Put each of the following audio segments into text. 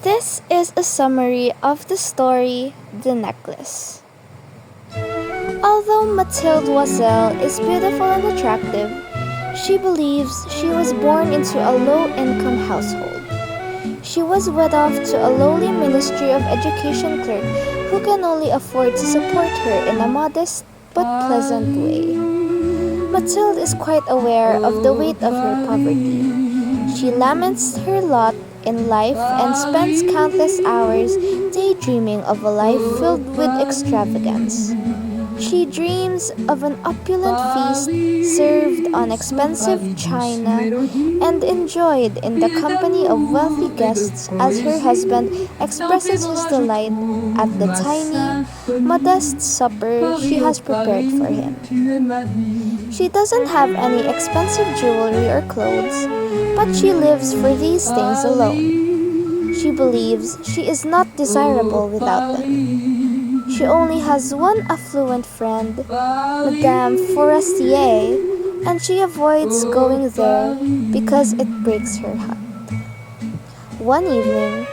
This is a summary of the story The Necklace. Although Mathilde Loisel is beautiful and attractive, she believes she was born into a low-income household. She was wed off to a lowly Ministry of Education clerk who can only afford to support her in a modest but pleasant way. Mathilde is quite aware of the weight of her poverty. She laments her lot in life and spends countless hours daydreaming of a life filled with extravagance. She dreams of an opulent feast served on expensive china and enjoyed in the company of wealthy guests as her husband expresses his delight at the tiny, modest supper she has prepared for him. She doesn't have any expensive jewelry or clothes, but she lives for these things alone. She believes she is not desirable without them. She only has one affluent friend, Madame Forestier, and she avoids going there because it breaks her heart. One evening,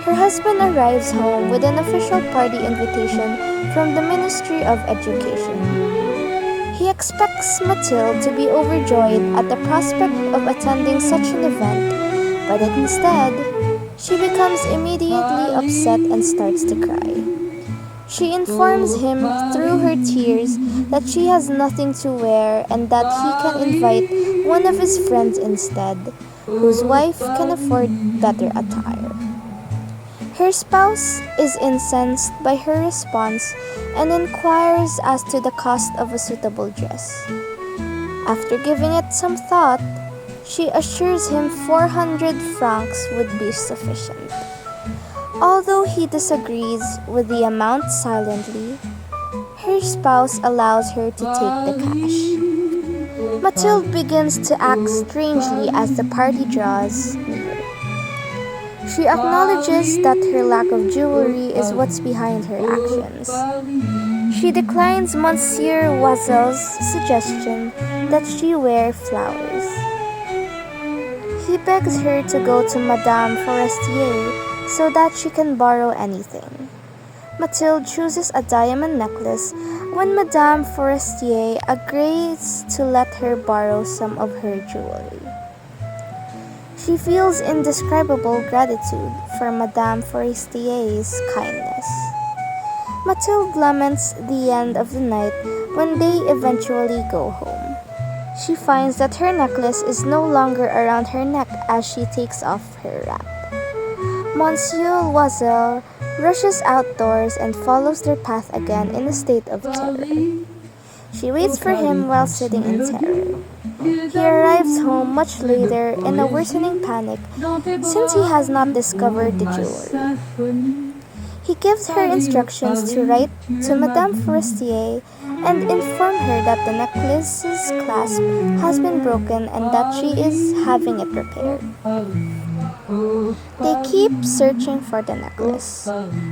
her husband arrives home with an official party invitation from the Ministry of Education. He expects Mathilde to be overjoyed at the prospect of attending such an event, but instead, she becomes immediately upset and starts to cry. She informs him through her tears that she has nothing to wear and that he can invite one of his friends instead, whose wife can afford better attire. Her spouse is incensed by her response and inquires as to the cost of a suitable dress. After giving it some thought, she assures him 400 francs would be sufficient. Although he disagrees with the amount silently, her spouse allows her to take the cash. Mathilde begins to act strangely as the party draws near. She acknowledges that her lack of jewelry is what's behind her actions. She declines Monsieur Loisel's suggestion that she wear flowers. He begs her to go to Madame Forestier so that she can borrow anything. Mathilde chooses a diamond necklace when Madame Forestier agrees to let her borrow some of her jewelry. She feels indescribable gratitude for Madame Forestier's kindness. Mathilde laments the end of the night when they eventually go home. She finds that her necklace is no longer around her neck as she takes off her wrap. Monsieur Loisel rushes outdoors and follows their path again in a state of terror. She waits for him while sitting in terror. He arrives home much later in a worsening panic since he has not discovered the jewelry. He gives her instructions to write to Madame Forestier and inform her that the necklace's clasp has been broken and that she is having it repaired. They keep searching for the necklace.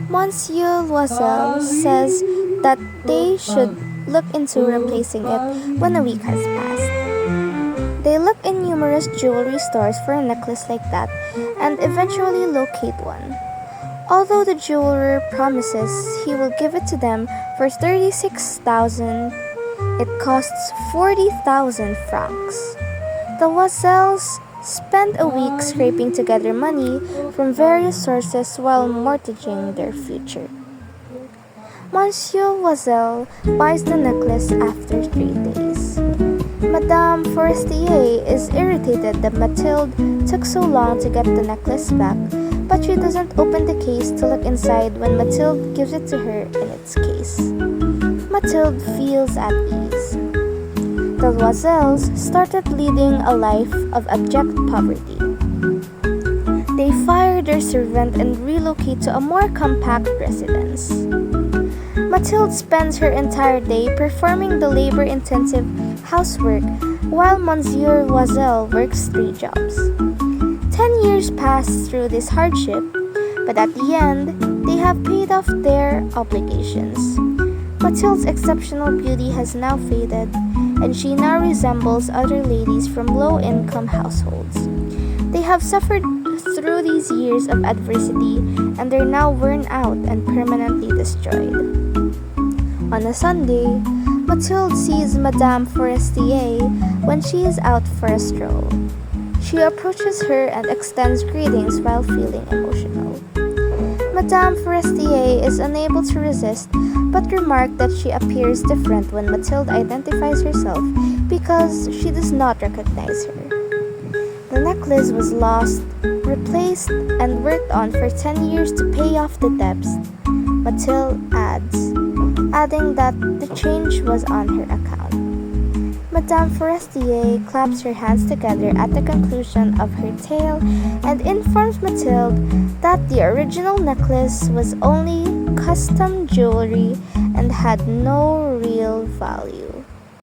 Monsieur Loisel says that they should look into replacing it when a week has passed. They look in numerous jewelry stores for a necklace like that and eventually locate one. Although the jeweler promises he will give it to them for 36,000, it costs 40,000 francs. The Loisels spend a week scraping together money from various sources while mortgaging their future. Monsieur Loisel buys the necklace after 3 days. Madame Forestier is irritated that Mathilde took so long to get the necklace back, but she doesn't open the case to look inside when Mathilde gives it to her in its case. Mathilde feels at ease. The Loisels started leading a life of abject poverty. They fire their servant and relocate to a more compact residence. Mathilde spends her entire day performing the labor-intensive housework while Monsieur Loisel works 3 jobs. 10 years pass through this hardship, but at the end, they have paid off their obligations. Mathilde's exceptional beauty has now faded, and she now resembles other ladies from low-income households. They have suffered through these years of adversity, and they're now worn out and permanently destroyed. On a Sunday, Mathilde sees Madame Forestier when she is out for a stroll. She approaches her and extends greetings while feeling emotional. Madame Forestier is unable to resist but remarks that she appears different when Mathilde identifies herself because she does not recognize her. The necklace was lost, replaced, and worked on for 10 years to pay off the debts, Mathilde adds, adding that the change was on her account. Madame Forestier claps her hands together at the conclusion of her tale and informs Mathilde that the original necklace was only custom jewelry and had no real value.